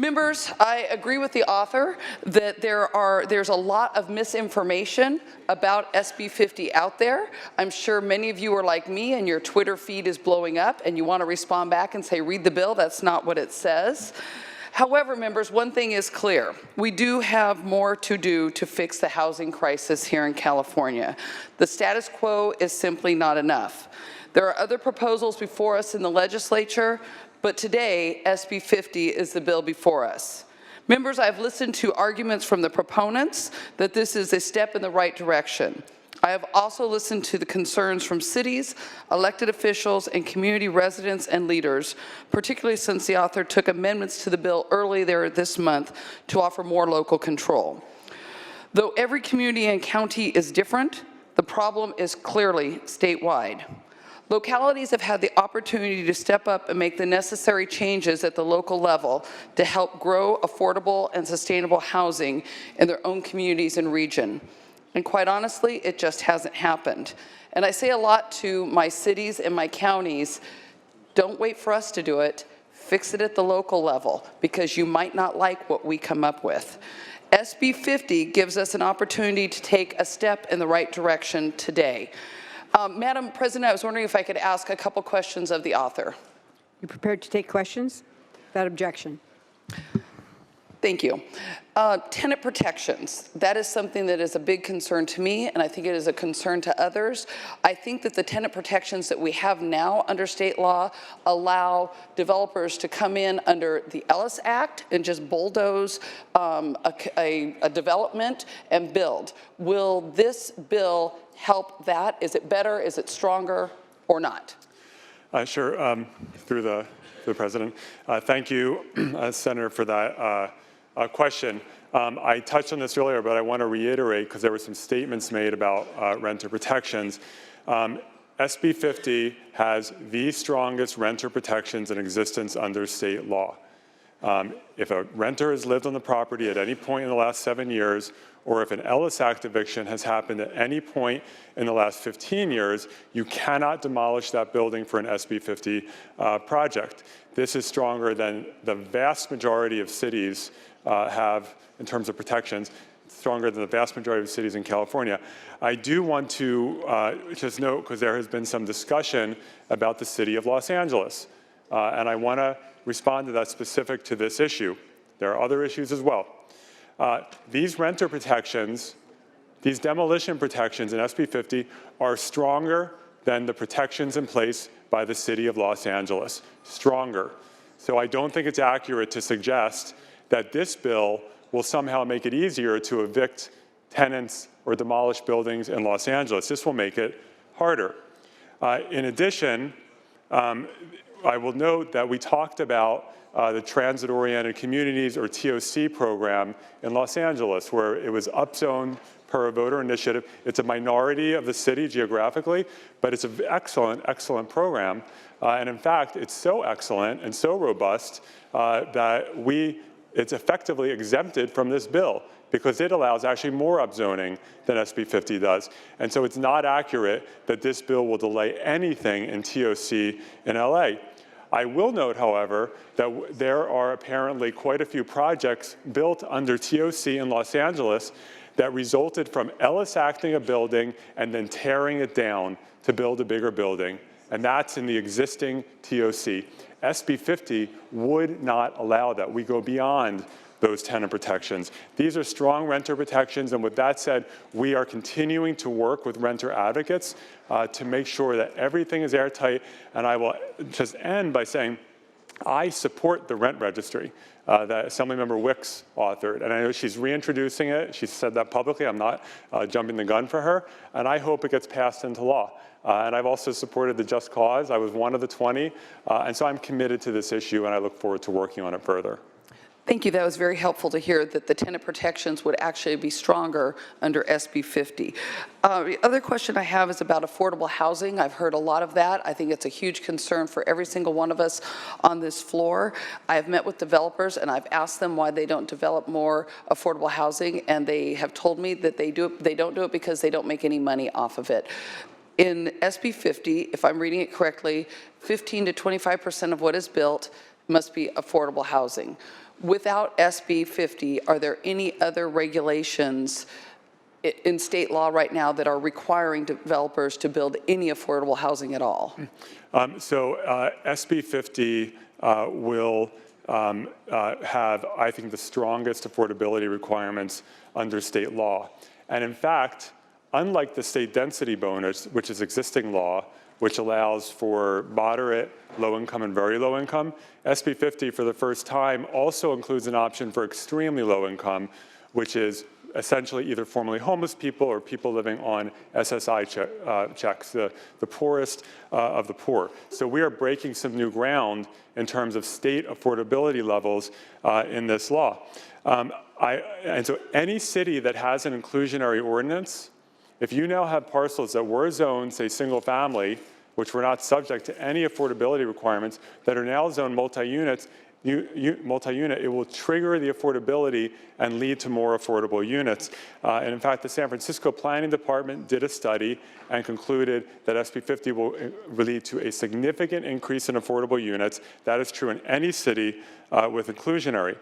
Members, I agree with the author that there's a lot of misinformation about SB 50 out there. I'm sure many of you are like me and your Twitter feed is blowing up and you want to respond back and say, read the bill. That's not what it says. However, members, one thing is clear. We do have more to do to fix the housing crisis here in California. The status quo is simply not enough. There are other proposals before us in the legislature, but today, SB 50 is the bill before us. Members, I've listened to arguments from the proponents that this is a step in the right direction. I have also listened to the concerns from cities, elected officials, and community residents and leaders, particularly since the author took amendments to the bill earlier this month to offer more local control. Though every community and county is different, the problem is clearly statewide. Localities have had the opportunity to step up and make the necessary changes at the local level to help grow affordable and sustainable housing in their own communities and region. And quite honestly, it just hasn't happened. And I say a lot to my cities and my counties, don't wait for us to do it, fix it at the local level, because you might not like what we come up with. SB 50 gives us an opportunity to take a step in the right direction today. Madam President, I was wondering if I could ask a couple questions of the author. You prepared to take questions? Without objection. Thank you. Tenant protections, that is something that is a big concern to me, and I think it is a concern to others. I think that the tenant protections that we have now under state law allow developers to come in under the Ellis Act and just bulldoze a development and build. Will this bill help that? Is it better? Is it stronger or not? Sure. Through the President. Thank you, Senator, for that question. I touched on this earlier, but I want to reiterate because there were some statements made about renter protections. SB 50 has the strongest renter protections in existence under state law. If a renter has lived on the property at any point in the last 7 years, or if an Ellis Act eviction has happened at any point in the last 15 years, you cannot demolish that building for an SB 50 project. This is stronger than the vast majority of cities have in terms of protections, stronger than the vast majority of cities in California. I do want to just note, because there has been some discussion about the city of Los Angeles, and I want to respond to that specific to this issue. There are other issues as well. These renter protections, these demolition protections in SB 50 are stronger than the protections in place by the city of Los Angeles, stronger. So I don't think it's accurate to suggest that this bill will somehow make it easier to evict tenants or demolish buildings in Los Angeles. This will make it harder. In addition, I will note that we talked about the Transit-Oriented Communities, or TOC program in Los Angeles, where it was upzoned per a voter initiative. It's a minority of the city geographically, but it's an excellent, excellent program. And in fact, it's so excellent and so robust that it's effectively exempted from this bill because it allows actually more upzoning than SB 50 does. And so it's not accurate that this bill will delay anything in TOC in LA. I will note, however, that there are apparently quite a few projects built under TOC in Los Angeles that resulted from Ellis acting a building and then tearing it down to build a bigger building. And that's in the existing TOC. SB 50 would not allow that. We go beyond those tenant protections. These are strong renter protections, and with that said, we are continuing to work with renter advocates to make sure that everything is airtight. And I will just end by saying, I support the rent registry that Assemblymember Wicks authored, and I know she's reintroducing it. She said that publicly. I'm not jumping the gun for her, and I hope it gets passed into law. And I've also supported the Just Cause. I was one of the 20, and so I'm committed to this issue, and I look forward to working on it further. Thank you. That was very helpful to hear that the tenant protections would actually be stronger under SB 50. The other question I have is about affordable housing. I've heard a lot of that. I think it's a huge concern for every single one of us on this floor. I've met with developers and I've asked them why they don't develop more affordable housing, and they have told me that they don't do it because they don't make any money off of it. In SB 50, if I'm reading it correctly, 15 to 25% of what is built must be affordable housing. Without SB 50, are there any other regulations in state law right now that are requiring developers to build any affordable housing at all? SB 50 will have, I think, the strongest affordability requirements under state law. And in fact, unlike the state density bonus, which is existing law, which allows for moderate, low income, and very low income, SB 50 for the first time also includes an option for extremely low income, which is essentially either formerly homeless people or people living on SSI checks, the poorest of the poor. So we are breaking some new ground in terms of state affordability levels in this law. And so any city that has an inclusionary ordinance, if you now have parcels that were zoned, say, single family, which were not subject to any affordability requirements, that are now zoned multi-unit, it will trigger the affordability and lead to more affordable units. And in fact, the San Francisco Planning Department did a study and concluded that SB 50 will lead to a significant increase in affordable units. That is true in any city with inclusionary.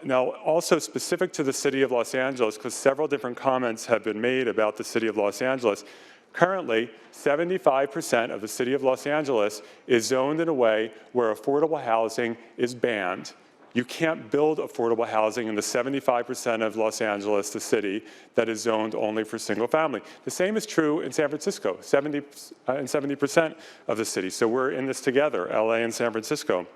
Now, also specific to the city of Los Angeles, because several different comments have been made about the city of Los Angeles, currently, 75% of the city of Los Angeles is zoned in a way where affordable housing is banned. You can't build affordable housing in the 75% of Los Angeles, the city, that is zoned only for single family. The same is true in San Francisco, 70% of the city. So we're in this together, LA and San Francisco.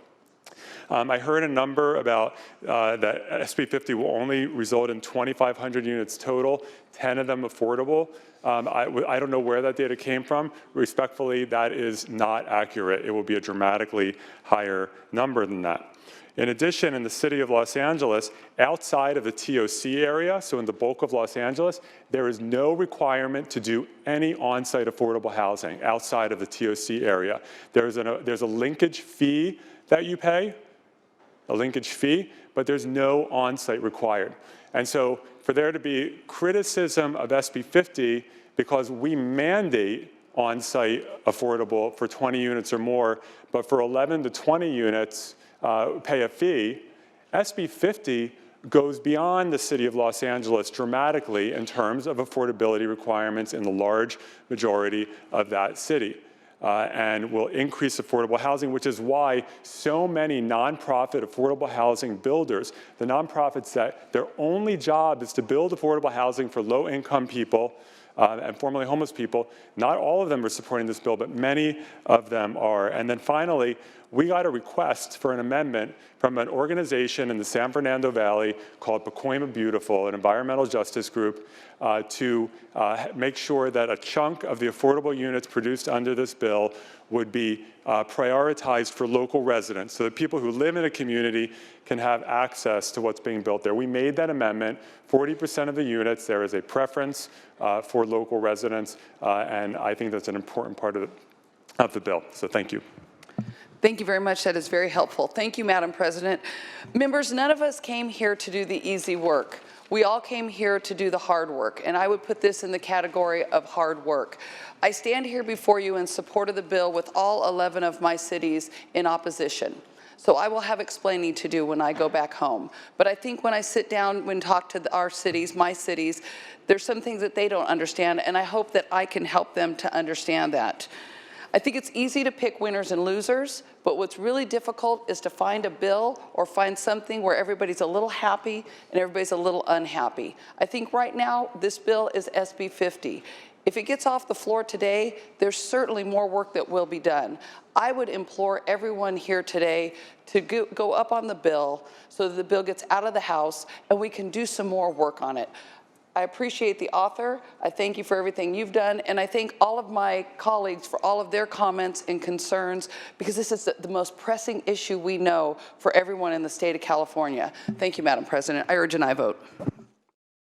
I heard a number about that SB 50 will only result in 2,500 units total, 10 of them affordable. I don't know where that data came from. Respectfully, that is not accurate. It will be a dramatically higher number than that. In addition, in the city of Los Angeles, outside of the TOC area, so in the bulk of Los Angeles, there is no requirement to do any on-site affordable housing outside of the TOC area. There's a linkage fee that you pay, but there's no on-site required. And so for there to be criticism of SB 50 because we mandate on-site affordable for 20 units or more, but for 11 to 20 units, pay a fee, SB 50 goes beyond the city of Los Angeles dramatically in terms of affordability requirements in the large majority of that city. And will increase affordable housing, which is why so many nonprofit affordable housing builders, the nonprofits that their only job is to build affordable housing for low-income people and formerly homeless people, not all of them are supporting this bill, but many of them are. And then finally, we got a request for an amendment from an organization in the San Fernando Valley called Pacoima Beautiful, an environmental justice group, to make sure that a chunk of the affordable units produced under this bill would be prioritized for local residents so that people who live in a community can have access to what's being built there. We made that amendment. 40% of the units, there is a preference for local residents, and I think that's an important part of the bill. So thank you. Thank you very much. That is very helpful. Thank you, Madam President. Members, none of us came here to do the easy work. We all came here to do the hard work, and I would put this in the category of hard work. I stand here before you in support of the bill with all 11 of my cities in opposition. So I will have explaining to do when I go back home. But I think when I sit down and talk to our cities, my cities, there's some things that they don't understand, and I hope that I can help them to understand that. I think it's easy to pick winners and losers, but what's really difficult is to find a bill or find something where everybody's a little happy and everybody's a little unhappy. I think right now this bill is SB 50. If it gets off the floor today, there's certainly more work that will be done. I would implore everyone here today to go up on the bill so that the bill gets out of the House and we can do some more work on it. I appreciate the author. I thank you for everything you've done, and I thank all of my colleagues for all of their comments and concerns, because this is the most pressing issue we know for everyone in the state of California. Thank you, Madam President. I urge an aye vote.